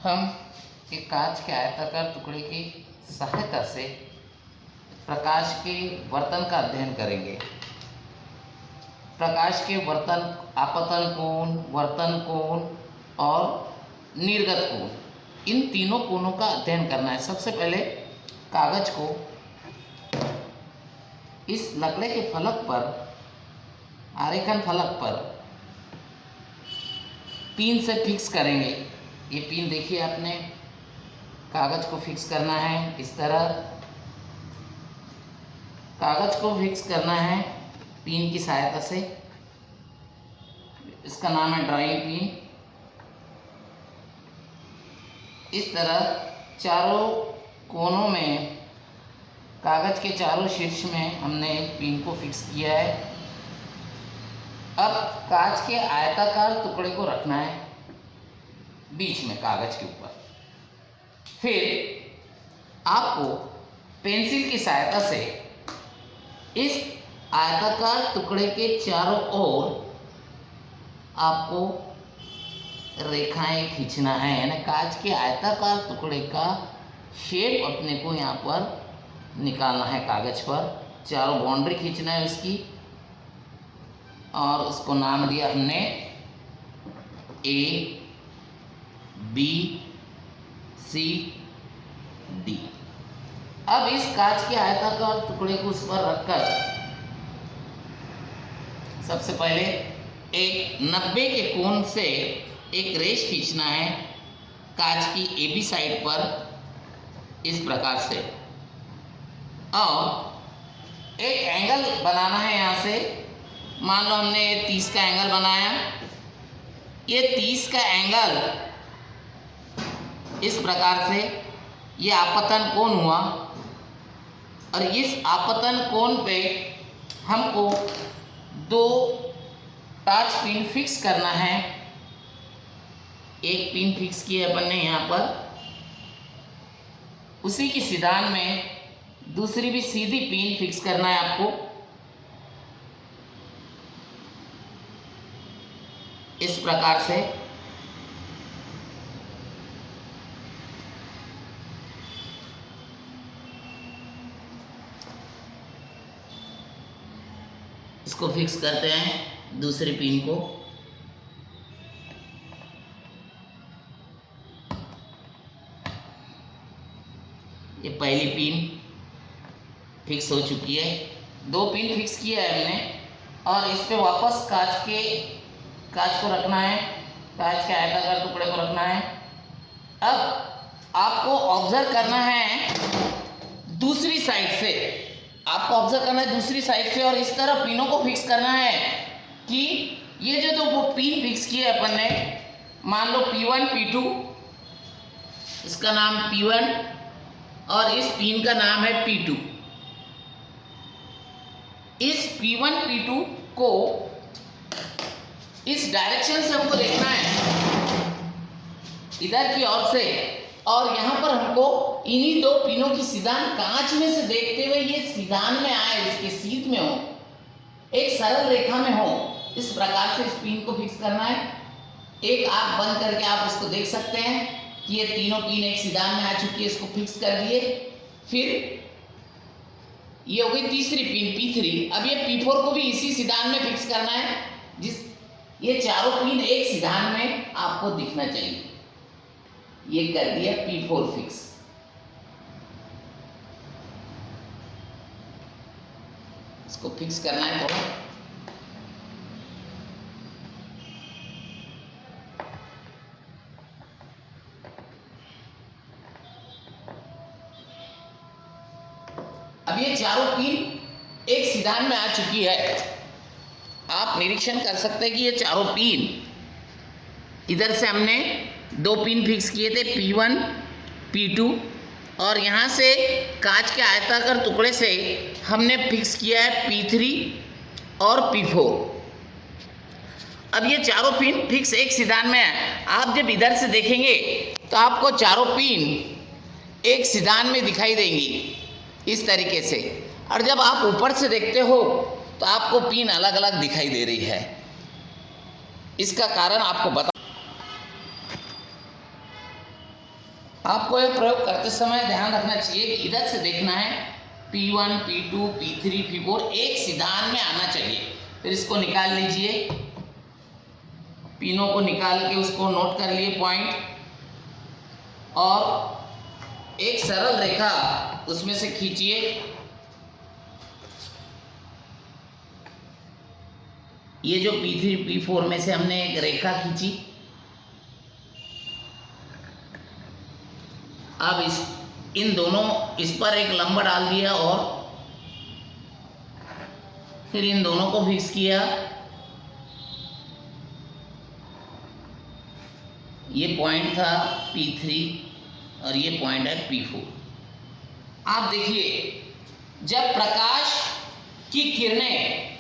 हम एक कांच के आयताकार टुकड़े की सहायता से प्रकाश के वर्तन का अध्ययन करेंगे। प्रकाश के वर्तन, आपतन कोण, वर्तन कोण और निर्गत कोण, इन तीनों कोणों का अध्ययन करना है। सबसे पहले कागज को इस लकड़े के फलक पर, आरेखन फलक पर पिन से फिक्स करेंगे। ये पिन देखिए, आपने कागज को फिक्स करना है। इस तरह कागज को फिक्स करना है पिन की सहायता से। इसका नाम है ड्राइंग पिन। इस तरह चारों कोनों में, कागज के चारों शीर्ष में हमने पिन को फिक्स किया है। अब कांच के आयताकार टुकड़े को रखना है बीच में कागज के ऊपर। फिर आपको पेंसिल की सहायता से इस आयताकार टुकड़े के चारों ओर आपको रेखाएं खींचना है, यानी कांच के आयताकार टुकड़े का शेप अपने को यहाँ पर निकालना है। कागज पर चारों बाउंड्री खींचना है उसकी, और उसको नाम दिया हमने A, B, C, D। अब इस कांच के आयताकार टुकड़े को उस पर रखकर सबसे पहले एक 90 के कोण से एक रेस खींचना है कांच की AB साइड पर, इस प्रकार से। और एक एंगल बनाना है यहाँ से। मान लो हमने 30 का एंगल बनाया। ये 30 का एंगल इस प्रकार से, ये आपतन कोण हुआ। और इस आपतन कोण पे हमको 2 टच पिन फिक्स करना है। एक पिन फिक्स किया अपन ने यहाँ पर, उसी की सिधान में दूसरी भी सीधी पिन फिक्स करना है आपको। इस प्रकार से इसको फिक्स करते हैं दूसरी पिन को। ये पहली पिन फिक्स हो चुकी है। 2 पिन फिक्स किया है हमने, और इस पे वापस कांच को रखना है, कांच के आयताकार टुकड़े को रखना है। अब आपको ऑब्जर्व करना है दूसरी साइड से, आपको ऑब्जर्व करना है दूसरी साइड से, और इस तरह पिनों को फिक्स करना है कि ये जो वो पिन फिक्स किए अपन ने, मान लो P1, P2, इसका नाम P1 और इस पिन का नाम है P2। इस P1, P2 को इस डायरेक्शन से हमको देखना है, इधर की ओर से। और यहाँ पर हमको इन्हीं 2 पिनों की सिधान कांच में से देखते हुए ये सिधान में आए, इसके सीध में हो, एक सरल रेखा में हो, इस प्रकार से इस पिन को फिक्स करना है। एक आंख बंद करके आप इसको देख सकते हैं कि ये तीनों पिन एक सिधान में आ चुकी है। इसको फिक्स कर दिए। फिर ये हो गई तीसरी पिन P3। अब ये P4 को भी इसी सिधान में फिक्स करना है, ये चारों पिन एक सिधान में आपको दिखना चाहिए। ये कर दिया P4 फिक्स। इसको फिक्स करना है थोड़ा। अब ये चारों पिन एक सिधान में आ चुकी है। आप निरीक्षण कर सकते हैं कि ये चारों पिन, इधर से हमने 2 पिन फिक्स किए थे P1, P2, और यहाँ से कांच के आयताकार टुकड़े से हमने फिक्स किया है P3 और P4। अब ये चारों पिन फिक्स एक सिधान में है। आप जब इधर से देखेंगे तो आपको चारों पिन एक सिधान में दिखाई देंगी, इस तरीके से। और जब आप ऊपर से देखते हो तो आपको पिन अलग अलग दिखाई दे रही है। इसका कारण आपको बता आपको ये प्रयोग करते समय ध्यान रखना चाहिए कि इधर से देखना है P1, P2, P3, P4 एक सिद्धांत में आना चाहिए। फिर इसको निकाल लीजिए, पिनों को निकाल के उसको नोट कर लिए पॉइंट, और एक सरल रेखा उसमें से खींचिए। ये जो P3, P4 में से हमने एक रेखा खींची, अब इस पर एक लंब डाल दिया और फिर इन दोनों को फिक्स किया। ये पॉइंट था P3 और ये पॉइंट है P4। आप देखिए, जब प्रकाश की किरणें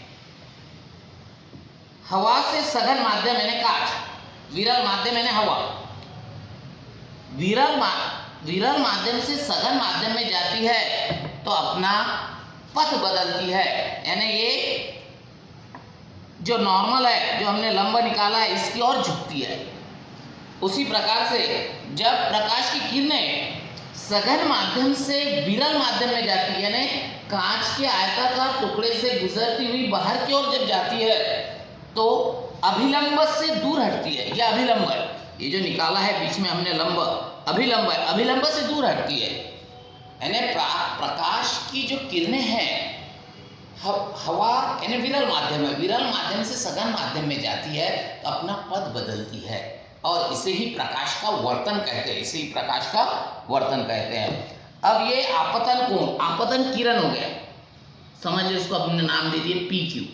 हवा से सघन माध्यम यानी कांच, विरल माध्यम यानी हवा, विरल माध्यम से सघन माध्यम में जाती है तो अपना पथ बदलती है, यानी ये जो नॉर्मल है, जो हमने लंब निकाला है, इसकी ओर झुकती है। उसी प्रकार से जब प्रकाश की किरणें सघन माध्यम से विरल माध्यम में जाती है, यानी कांच के आयताकार टुकड़े से गुजरती हुई बाहर की ओर जब जाती है तो अभिलंब से दूर हटती है। यह अभिलंब है, ये जो निकाला है बीच में हमने लंब, अभिलंब है, अभिलंब से दूर हटती है। यानी प्रकाश की जो किरणें हैं, हवा यानी विरल माध्यम है, विरल माध्यम से सघन माध्यम में जाती है तो अपना पथ बदलती है, और इसे ही प्रकाश का वर्तन कहते हैं, इसे ही प्रकाश का वर्तन कहते हैं। अब ये आपतन कोण, आपतन किरण हो गया, समझ लो, इसको हमने नाम दे दिए PQ।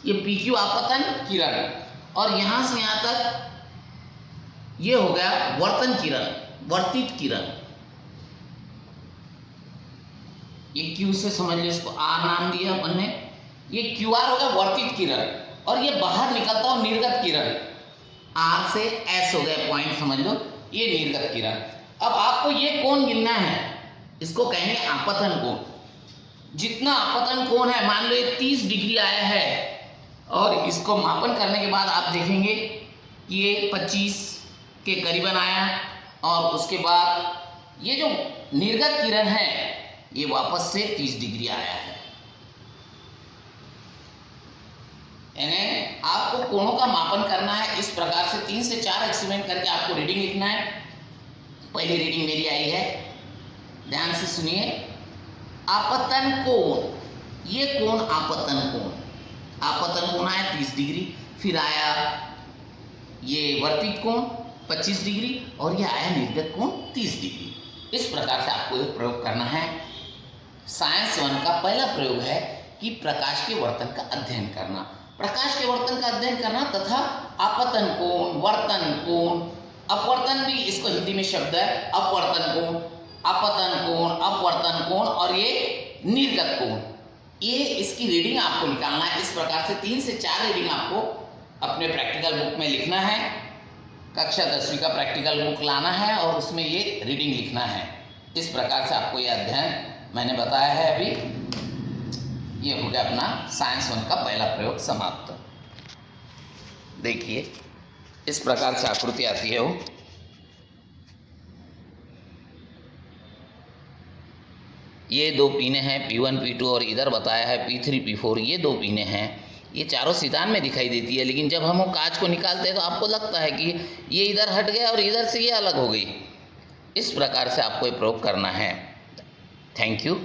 ये PQ आपतन किरण, और यहां से यहां तक ये हो गया वर्तन किरण, वर्तित किरण। ये Q से समझ लो, इसको R नाम दिया अपन ने। ये QR हो गया वर्तित किरण, और ये बाहर निकलता हुआ निर्गत किरण, R से S हो गया पॉइंट, समझ लो, ये निर्गत किरण। अब आपको ये कोण गिनना है, इसको कहेंगे आपतन कोण। जितना आपतन कोण है, मान लो ये 30 डिग्री आया है, और इसको मापन करने के बाद आप देखेंगे कि ये 25 के करीबन आया, और उसके बाद ये जो निर्गत किरण है ये वापस से 30 डिग्री आया है। यानी आपको कोणों का मापन करना है इस प्रकार से 3 से 4 एक्सपेरिमेंट करके आपको रीडिंग लिखना है। पहली रीडिंग मेरी आई है, ध्यान से सुनिए। आपतन कोण, ये कोण आपतन कोण, आपतन कोण आया 30 डिग्री, फिर आया ये वर्तित कोण 25 डिग्री, और ये आया निर्गत कोण 30 डिग्री। इस प्रकार से आपको ये प्रयोग करना है। साइंस 1 का पहला प्रयोग है कि प्रकाश के वर्तन का अध्ययन करना, प्रकाश के वर्तन का अध्ययन करना तथा आपतन कोण, वर्तन कोण, अपवर्तन भी इसको हिंदी में शब्द है, अपवर्तन कोण, आपतन कोण, अपवर्तन कोण, और ये निर्गत कोण, ये इसकी रीडिंग आपको निकालना है। इस प्रकार से 3 से 4 रीडिंग आपको अपने प्रैक्टिकल बुक में लिखना है। कक्षा 10वीं का प्रैक्टिकल बुक लाना है और उसमें ये रीडिंग लिखना है। इस प्रकार से आपको ये अध्ययन मैंने बताया है। अभी ये हो गया अपना साइंस 1 का पहला प्रयोग समाप्त। देखिए इस प्रकार से आकृति आती है वो। ये 2 पीने हैं P1, P2 और इधर बताया है P3, P4, ये 2 पीने हैं। ये चारों सितान में दिखाई देती है, लेकिन जब हम वो कांच को निकालते हैं तो आपको लगता है कि ये इधर हट गया और इधर से ये अलग हो गई। इस प्रकार से आपको ये प्रयोग करना है। Thank you.